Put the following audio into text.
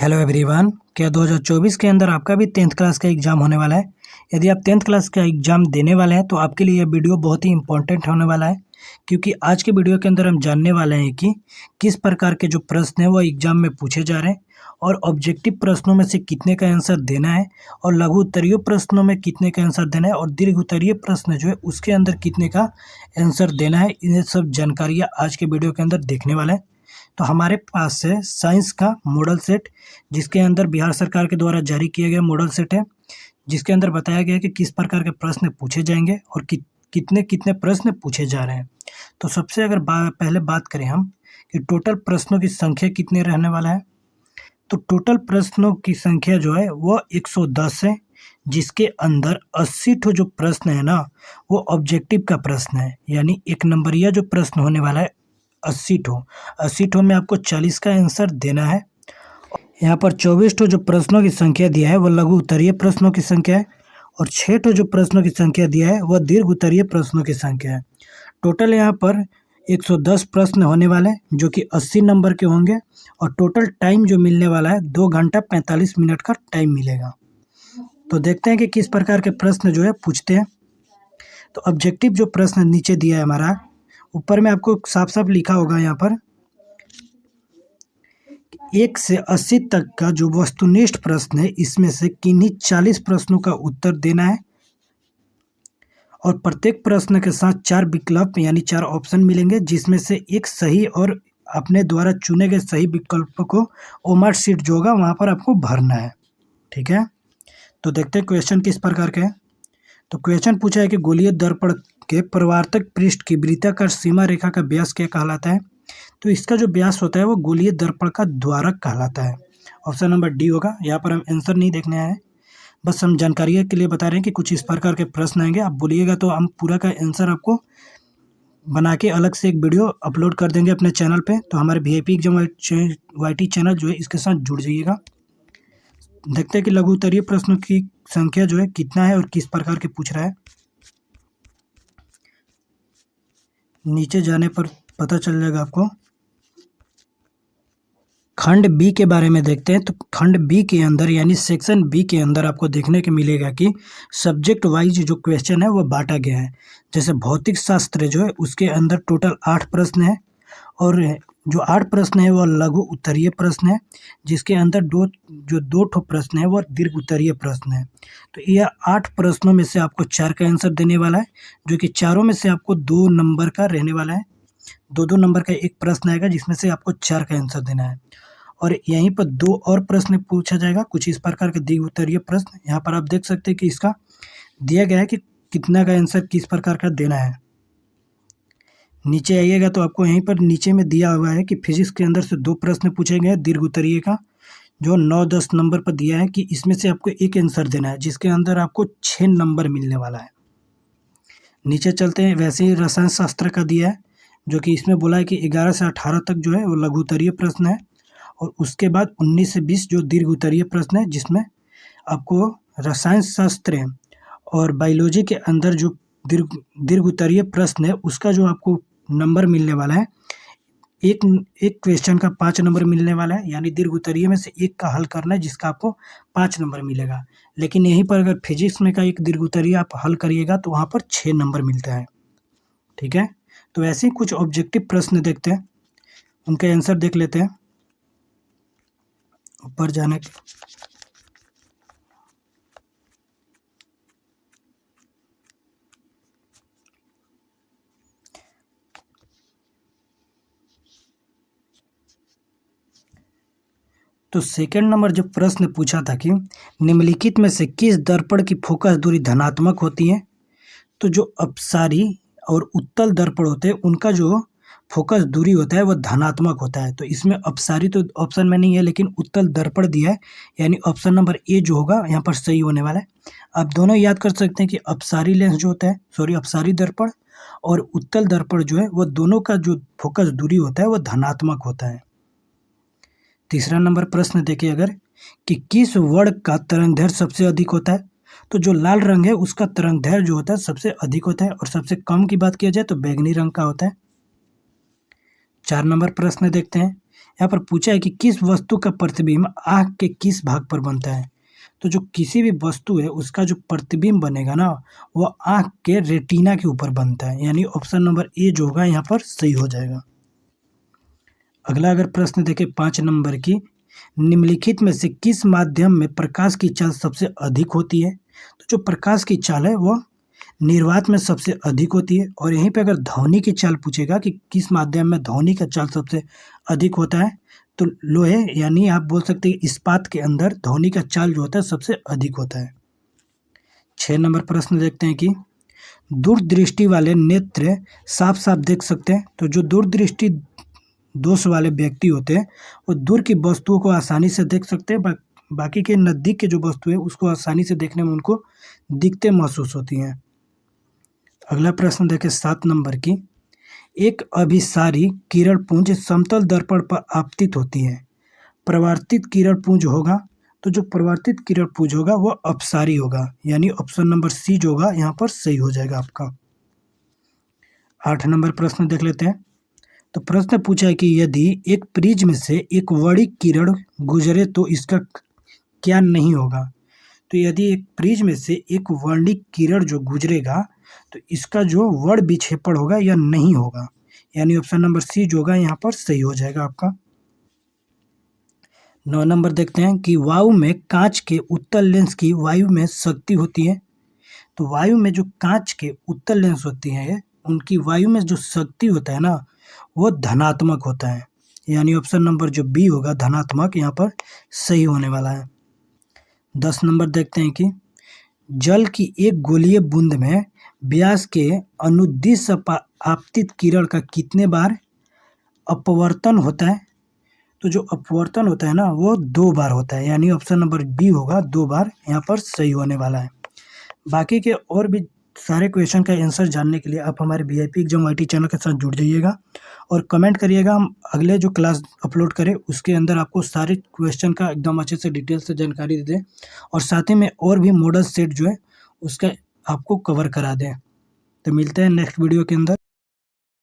Hello everyone. क्या 2024 के अंदर आपका भी 10th क्लास का एग्ज़ाम होने वाला है? यदि आप 10th क्लास का एग्ज़ाम देने वाले हैं तो आपके लिए यह वीडियो बहुत ही इम्पोर्टेंट होने वाला है, क्योंकि आज के वीडियो के अंदर हम जानने वाले हैं कि किस प्रकार के जो प्रश्न हैं वो एग्ज़ाम में पूछे जा रहे हैं और ऑब्जेक्टिव प्रश्नों में से कितने का आंसर देना है और लघु उत्तरीय प्रश्नों में कितने का आंसर देना है और दीर्घ उत्तरीय प्रश्न जो है उसके अंदर कितने का आंसर देना है। ये सब जानकारियाँ आज के वीडियो के अंदर देखने वाले हैं। तो हमारे पास है साइंस का मॉडल सेट, जिसके अंदर बिहार सरकार के द्वारा जारी किया गया मॉडल सेट है, जिसके अंदर बताया गया है कि किस प्रकार के प्रश्न पूछे जाएंगे और कितने कितने प्रश्न पूछे जा रहे हैं। तो सबसे अगर पहले बात करें हम कि टोटल प्रश्नों की संख्या कितने रहने वाला है, तो टोटल प्रश्नों की संख्या जो है वो 110 है, जिसके अंदर 80 ठो जो प्रश्न है ना वो ऑब्जेक्टिव का प्रश्न है, यानी एक नंबरिया जो प्रश्न होने वाला है 80 ठो में आपको 40 का आंसर देना है। यहाँ पर 24 ठो जो प्रश्नों की संख्या दिया है वह लघु उत्तरीय प्रश्नों की संख्या है और 6 ठो जो प्रश्नों की संख्या दिया है वह दीर्घ उत्तरीय प्रश्नों की संख्या है। टोटल यहाँ पर 110 प्रश्न होने वाले हैं जो कि 80 नंबर के होंगे और टोटल टाइम जो मिलने वाला है 2 घंटा 45 मिनट का टाइम मिलेगा। तो देखते हैं कि किस प्रकार के प्रश्न जो है पूछते हैं। तो ऑब्जेक्टिव जो प्रश्न नीचे दिया है हमारा, ऊपर में आपको साफ साफ लिखा होगा यहाँ पर 1 से 80 तक का जो वस्तुनिष्ठ प्रश्न है इसमें से किन्हीं 40 प्रश्नों का उत्तर देना है और प्रत्येक प्रश्न के साथ 4 विकल्प यानी 4 ऑप्शन मिलेंगे, जिसमें से एक सही और अपने द्वारा चुने गए सही विकल्प को ओमार शीट जो होगा वहाँ पर आपको भरना है। ठीक है, तो देखते हैं क्वेश्चन किस प्रकार के हैं। तो क्वेश्चन पूछा है कि गोलीय दर्पण के परावर्तक पृष्ठ की वृत्ताकार सीमा रेखा का व्यास क्या कहलाता है। तो इसका जो व्यास होता है वो गोलीय दर्पण का द्वारक कहलाता है। ऑप्शन नंबर डी होगा। यहाँ पर हम आंसर नहीं देखने आए हैं, बस हम जानकारी के लिए बता रहे हैं कि कुछ इस प्रकार के प्रश्न आएंगे, आप बोलिएगा तो हम पूरा का आंसर आपको बना के अलग से एक वीडियो अपलोड कर देंगे अपने चैनल पे। तो हमारे VIP एग्जाम YT चैनल जो है इसके साथ जुड़ जाइएगा। देखते हैं कि लघु उत्तरीय प्रश्नों की संख्या जो है कितना है और किस प्रकार के पूछ रहा है। नीचे जाने पर पता चल जाएगा आपको। खंड बी के बारे में देखते हैं। तो खंड बी के अंदर यानी सेक्शन बी के अंदर आपको देखने को मिलेगा कि सब्जेक्ट वाइज जो क्वेश्चन है वो बांटा गया है। जैसे भौतिक शास्त्र जो है उसके अंदर टोटल 8 प्रश्न है और जो 8 प्रश्न है वो लघु उत्तरीय प्रश्न है, जिसके अंदर दो ठो प्रश्न है वो दीर्घ उत्तरीय प्रश्न है। तो यह 8 प्रश्नों में से आपको 4 का आंसर देने वाला है, जो कि चारों में से आपको 2 नंबर का रहने वाला है। 2-2 नंबर का एक प्रश्न आएगा जिसमें से आपको 4 का आंसर देना है और यहीं पर 2 और प्रश्न पूछा जाएगा, कुछ इस प्रकार के दीर्घ उत्तरीय प्रश्न। यहाँ पर आप देख सकते हैं कि इसका दिया गया है कि कितना का आंसर किस प्रकार का देना है। नीचे आइएगा तो आपको यहीं पर नीचे में दिया हुआ है कि फिजिक्स के अंदर से 2 प्रश्न पूछे गए हैं दीर्घ उत्तरीय का, जो 9-10 नंबर पर दिया है कि इसमें से आपको एक आंसर देना है, जिसके अंदर आपको 6 नंबर मिलने वाला है। नीचे चलते हैं, वैसे ही रसायन शास्त्र का दिया है जो कि इसमें बोला है कि 11 से 18 तक जो है वो लघु उत्तरीय प्रश्न है और उसके बाद 19 से 20 जो दीर्घ उत्तरीय प्रश्न है, जिसमें आपको रसायन शास्त्र और बायोलॉजी के अंदर जो दीर्घ उत्तरीय प्रश्न है उसका जो आपको नंबर मिलने वाला है, एक क्वेश्चन का 5 नंबर मिलने वाला है, यानी दीर्घ उत्तरीय में से एक का हल करना है जिसका आपको 5 नंबर मिलेगा। लेकिन यहीं पर अगर फिजिक्स में का एक दीर्घ उत्तरीय आप हल करिएगा तो वहाँ पर 6 नंबर मिलता है। ठीक है, तो ऐसे ही कुछ ऑब्जेक्टिव प्रश्न देखते हैं, उनके आंसर देख लेते हैं। ऊपर जाने के तो सेकंड नंबर जो प्रश्न पूछा था कि निम्नलिखित में से किस दर्पण की फोकस दूरी धनात्मक होती है। तो जो अपसारी और उत्तल दर्पण होते हैं उनका जो फोकस दूरी होता है वो धनात्मक होता है। तो इसमें अपसारी तो ऑप्शन में नहीं है, लेकिन उत्तल दर्पण दिया है, यानी ऑप्शन नंबर ए जो होगा यहाँ पर सही होने वाला है। आप दोनों याद कर सकते हैं कि अपसारी लेंस जो होता है, अपसारी दर्पण और उत्तल दर्पण जो है वो दोनों का जो फोकस दूरी होता है वो धनात्मक होता है। तीसरा नंबर प्रश्न देखिए अगर कि किस वर्ण का तरंगदैर्घ्य सबसे अधिक होता है। तो जो लाल रंग है उसका तरंगदैर्घ्य जो होता है सबसे अधिक होता है और सबसे कम की बात किया जाए तो बैंगनी रंग का होता है। 4 नंबर प्रश्न देखते हैं। यहाँ पर पूछा है कि किस वस्तु का प्रतिबिंब आँख के किस भाग पर बनता है। तो जो किसी भी वस्तु है उसका जो प्रतिबिंब बनेगा ना वो आँख के रेटिना के ऊपर बनता है, यानी ऑप्शन नंबर ए जो होगा यहाँ पर सही हो जाएगा। अगला अगर प्रश्न देखें 5 नंबर की, निम्नलिखित में से किस माध्यम में प्रकाश की चाल सबसे अधिक होती है। तो जो प्रकाश की चाल है वो निर्वात में सबसे अधिक होती है। और यहीं पे अगर ध्वनि की चाल पूछेगा कि किस माध्यम में ध्वनि का चाल सबसे अधिक होता है, तो लोहे यानी आप बोल सकते हैं इस्पात के अंदर ध्वनि का चाल जो होता है सबसे अधिक होता है। 6 नंबर प्रश्न देखते हैं कि दूरदृष्टि वाले नेत्र साफ साफ देख सकते हैं। तो जो दूरदृष्टि दोष वाले व्यक्ति होते हैं वो दूर की वस्तुओं को आसानी से देख सकते हैं, बाकी के नज़दीक के जो वस्तु है उसको आसानी से देखने में उनको दिखते महसूस होती हैं। अगला प्रश्न देखें 7 नंबर की, एक अभिसारी किरण पुंज समतल दर्पण पर आपतित होती है, परावर्तित किरण पुंज होगा। तो जो परावर्तित किरण पुंज होगा वो अपसारी होगा, यानी ऑप्शन नंबर सी जो होगा यहाँ पर सही हो जाएगा आपका। 8 नंबर प्रश्न देख लेते हैं। तो प्रश्न पूछा है कि यदि एक प्रिज्म से एक वर्णिक किरण गुजरे तो इसका क्या नहीं होगा। तो यदि एक प्रिज्म से एक वर्णिक किरण जो गुजरेगा तो इसका जो वर्ण विक्षेपण होगा या नहीं होगा, यानी ऑप्शन नंबर सी जो होगा यहाँ पर सही हो जाएगा आपका। 9 नंबर देखते हैं कि वायु में कांच के उत्तल लेंस की वायु में शक्ति होती है। तो वायु में जो कांच के उत्तल लेंस होती हैं उनकी वायु में जो शक्ति होता है ना वो धनात्मक होता है, यानी ऑप्शन नंबर जो बी होगा धनात्मक यहाँ पर सही होने वाला है। 10 नंबर देखते हैं कि जल की एक गोलीय बूंद में व्यास के अनुदिश आपतित किरण का कितने बार अपवर्तन होता है। तो जो अपवर्तन होता है ना वो 2 बार होता है, यानी ऑप्शन नंबर बी होगा 2 बार यहाँ पर सही होने वाला है। बाकी के और भी सारे क्वेश्चन का आंसर जानने के लिए आप हमारे VIP एग्जाम IT चैनल के साथ जुड़ जाइएगा और कमेंट करिएगा। हम अगले जो क्लास अपलोड करें उसके अंदर आपको सारे क्वेश्चन का एकदम अच्छे से डिटेल से जानकारी दे दें और साथ ही में और भी मॉडल सेट जो है उसका आपको कवर करा दें। तो मिलते हैं नेक्स्ट वीडियो के अंदर।